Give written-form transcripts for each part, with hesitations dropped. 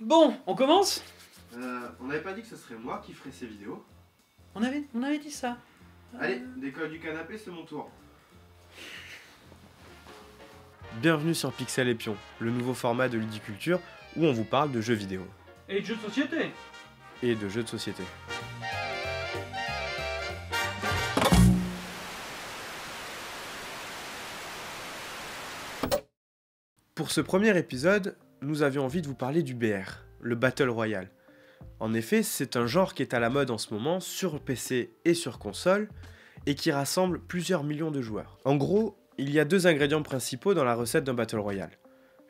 Bon, on commence? On n'avait pas dit que ce serait moi qui ferais ces vidéos. On avait dit ça. Allez, décolle du canapé, c'est mon tour. Bienvenue sur Pixel et Pion, le nouveau format de Ludiculture où on vous parle de jeux vidéo. Et de jeux de société. Et de jeux de société. Pour ce premier épisode, nous avions envie de vous parler du BR, le Battle Royale. En effet, c'est un genre qui est à la mode en ce moment sur PC et sur console, et qui rassemble plusieurs millions de joueurs. En gros, il y a deux ingrédients principaux dans la recette d'un Battle Royale,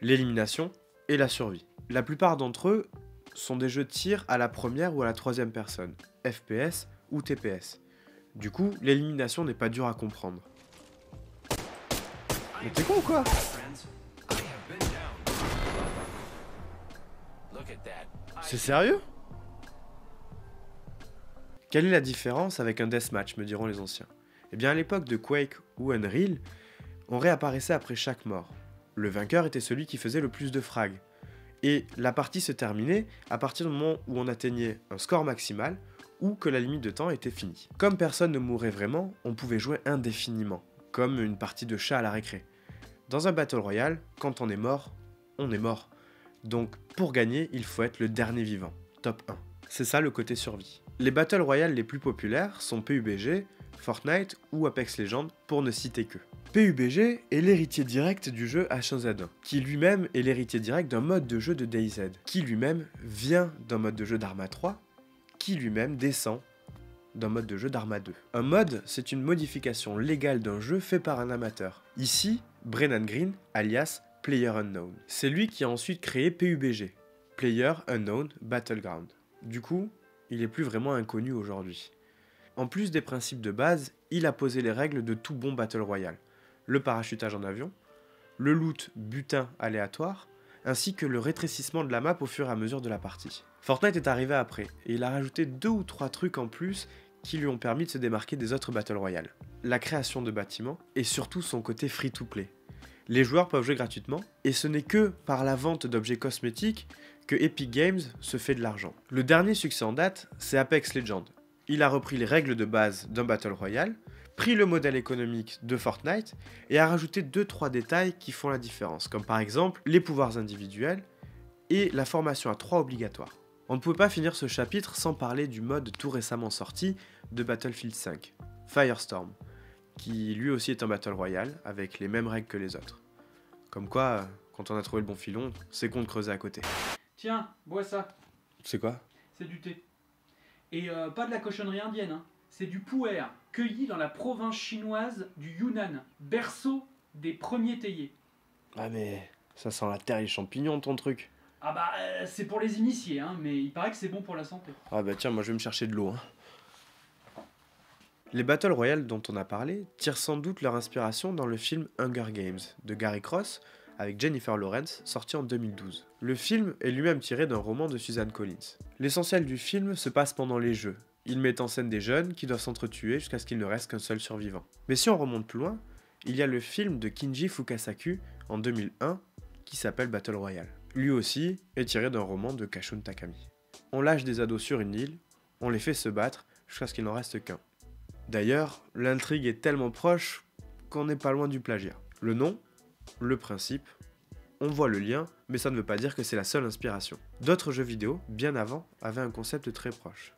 l'élimination et la survie. La plupart d'entre eux sont des jeux de tir à la première ou à la troisième personne, FPS ou TPS. Du coup, l'élimination n'est pas dure à comprendre. Mais t'es con ou quoi ? C'est sérieux ? Quelle est la différence avec un deathmatch, me diront les anciens ? Eh bien à l'époque de Quake ou Unreal, on réapparaissait après chaque mort. Le vainqueur était celui qui faisait le plus de frags. Et la partie se terminait à partir du moment où on atteignait un score maximal ou que la limite de temps était finie. Comme personne ne mourait vraiment, on pouvait jouer indéfiniment, comme une partie de chat à la récré. Dans un Battle Royale, quand on est mort, on est mort. Donc pour gagner, il faut être le dernier vivant, top 1. C'est ça le côté survie. Les Battle Royale les plus populaires sont PUBG, Fortnite ou Apex Legends pour ne citer que. PUBG est l'héritier direct du jeu H1Z1, qui lui-même est l'héritier direct d'un mode de jeu de DayZ, qui lui-même vient d'un mode de jeu d'Arma 3, qui lui-même descend d'un mode de jeu d'Arma 2. Un mode, c'est une modification légale d'un jeu fait par un amateur. Ici, Brennan Green, alias PlayerUnknown. C'est lui qui a ensuite créé PUBG, PlayerUnknown Battleground. Du coup, il est plus vraiment inconnu aujourd'hui. En plus des principes de base, il a posé les règles de tout bon Battle Royale. Le parachutage en avion, le loot butin aléatoire, ainsi que le rétrécissement de la map au fur et à mesure de la partie. Fortnite est arrivé après, et il a rajouté 2 ou 3 trucs en plus qui lui ont permis de se démarquer des autres Battle Royale. La création de bâtiments, et surtout son côté free-to-play. Les joueurs peuvent jouer gratuitement, et ce n'est que par la vente d'objets cosmétiques que Epic Games se fait de l'argent. Le dernier succès en date, c'est Apex Legends. Il a repris les règles de base d'un Battle Royale, pris le modèle économique de Fortnite et a rajouté 2-3 détails qui font la différence, comme par exemple les pouvoirs individuels et la formation à 3 obligatoire. On ne pouvait pas finir ce chapitre sans parler du mode tout récemment sorti de Battlefield 5, Firestorm, qui lui aussi est un Battle Royale avec les mêmes règles que les autres. Comme quoi, quand on a trouvé le bon filon, c'est con de creuser à côté. Tiens, bois ça. C'est quoi ? C'est du thé. Et pas de la cochonnerie indienne, hein. C'est du pu'er, cueilli dans la province chinoise du Yunnan, berceau des premiers théiers. Ah mais ça sent la terre et les champignons ton truc. Ah bah, c'est pour les initiés, hein, mais il paraît que c'est bon pour la santé. Ah bah tiens, moi je vais me chercher de l'eau. Les Battle Royale dont on a parlé tirent sans doute leur inspiration dans le film Hunger Games de Gary Cross avec Jennifer Lawrence, sorti en 2012. Le film est lui-même tiré d'un roman de Suzanne Collins. L'essentiel du film se passe pendant les jeux. Il met en scène des jeunes qui doivent s'entretuer jusqu'à ce qu'il ne reste qu'un seul survivant. Mais si on remonte plus loin, il y a le film de Kinji Fukasaku en 2001 qui s'appelle Battle Royale. Lui aussi est tiré d'un roman de Kashun Takami. On lâche des ados sur une île, on les fait se battre jusqu'à ce qu'il n'en reste qu'un. D'ailleurs, l'intrigue est tellement proche qu'on n'est pas loin du plagiat. Le nom, le principe, on voit le lien, mais ça ne veut pas dire que c'est la seule inspiration. D'autres jeux vidéo, bien avant, avaient un concept très proche.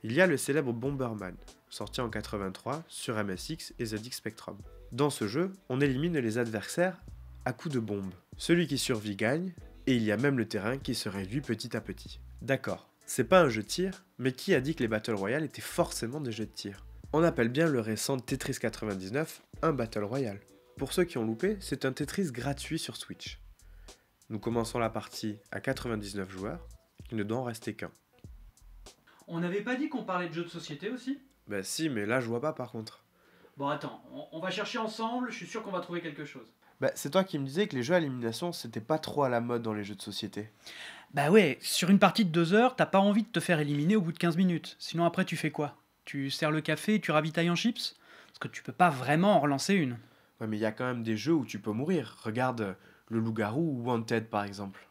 Il y a le célèbre Bomberman, sorti en 83 sur MSX et ZX Spectrum. Dans ce jeu, on élimine les adversaires à coups de bombes. Celui qui survit gagne, et il y a même le terrain qui se réduit petit à petit. D'accord, c'est pas un jeu de tir, mais qui a dit que les Battle Royale étaient forcément des jeux de tir ? On appelle bien le récent Tetris 99 un Battle Royale. Pour ceux qui ont loupé, c'est un Tetris gratuit sur Switch. Nous commençons la partie à 99 joueurs, il ne doit en rester qu'un. On n'avait pas dit qu'on parlait de jeux de société aussi ? Bah si, mais là je vois pas par contre. Bon attends, on va chercher ensemble, je suis sûr qu'on va trouver quelque chose. Bah c'est toi qui me disais que les jeux à élimination c'était pas trop à la mode dans les jeux de société. Bah ouais, sur une partie de 2 heures, t'as pas envie de te faire éliminer au bout de 15 minutes. Sinon après tu fais quoi ? Tu sers le café et tu ravitailles en chips ? Parce que tu peux pas vraiment en relancer une. Ouais mais il y a quand même des jeux où tu peux mourir. Regarde le loup-garou ou Wanted par exemple.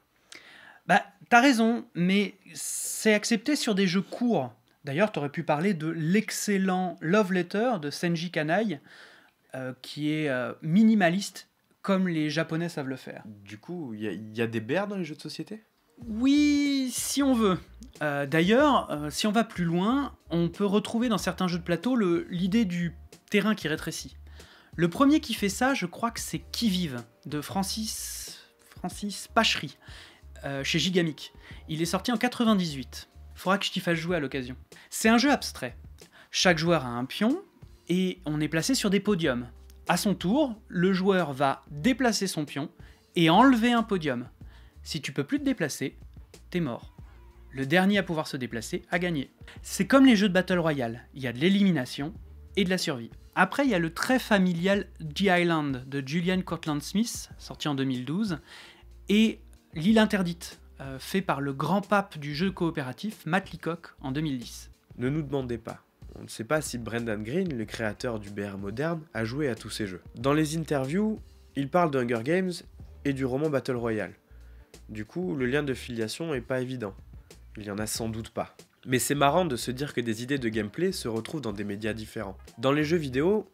Bah, t'as raison, mais c'est accepté sur des jeux courts. D'ailleurs, t'aurais pu parler de l'excellent Love Letter de Senji Kanai, qui est minimaliste, comme les Japonais savent le faire. Du coup, il y a des bears dans les jeux de société? Oui, si on veut. D'ailleurs, si on va plus loin, on peut retrouver dans certains jeux de plateau l'idée du terrain qui rétrécit. Le premier qui fait ça, je crois que c'est Qui vive, de Francis Pachery, chez Gigamic. Il est sorti en 98. Faudra que je t'y fasse jouer à l'occasion. C'est un jeu abstrait. Chaque joueur a un pion, et on est placé sur des podiums. À son tour, le joueur va déplacer son pion et enlever un podium. Si tu peux plus te déplacer, t'es mort. Le dernier à pouvoir se déplacer a gagné. C'est comme les jeux de Battle Royale, il y a de l'élimination et de la survie. Après, il y a le très familial The Island de Julian Cortland Smith, sorti en 2012, et L'île interdite, fait par le grand pape du jeu coopératif Matt Leacock en 2010. Ne nous demandez pas. On ne sait pas si Brendan Greene, le créateur du BR moderne, a joué à tous ces jeux. Dans les interviews, il parle de Hunger Games et du roman Battle Royale. Du coup, le lien de filiation est pas évident. Il y en a sans doute pas. Mais c'est marrant de se dire que des idées de gameplay se retrouvent dans des médias différents. Dans les jeux vidéo,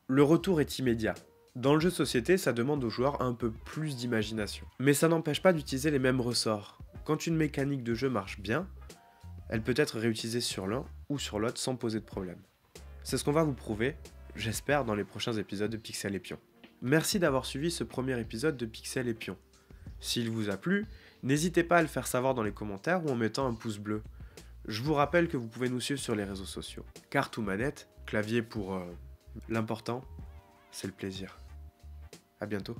le retour est immédiat. Dans le jeu de société, ça demande aux joueurs un peu plus d'imagination. Mais ça n'empêche pas d'utiliser les mêmes ressorts. Quand une mécanique de jeu marche bien, elle peut être réutilisée sur l'un ou sur l'autre sans poser de problème. C'est ce qu'on va vous prouver, j'espère, dans les prochains épisodes de Pixel et Pion. Merci d'avoir suivi ce premier épisode de Pixel et Pion. S'il vous a plu, n'hésitez pas à le faire savoir dans les commentaires ou en mettant un pouce bleu. Je vous rappelle que vous pouvez nous suivre sur les réseaux sociaux. Carte ou manette, clavier pour l'important, c'est le plaisir. À bientôt.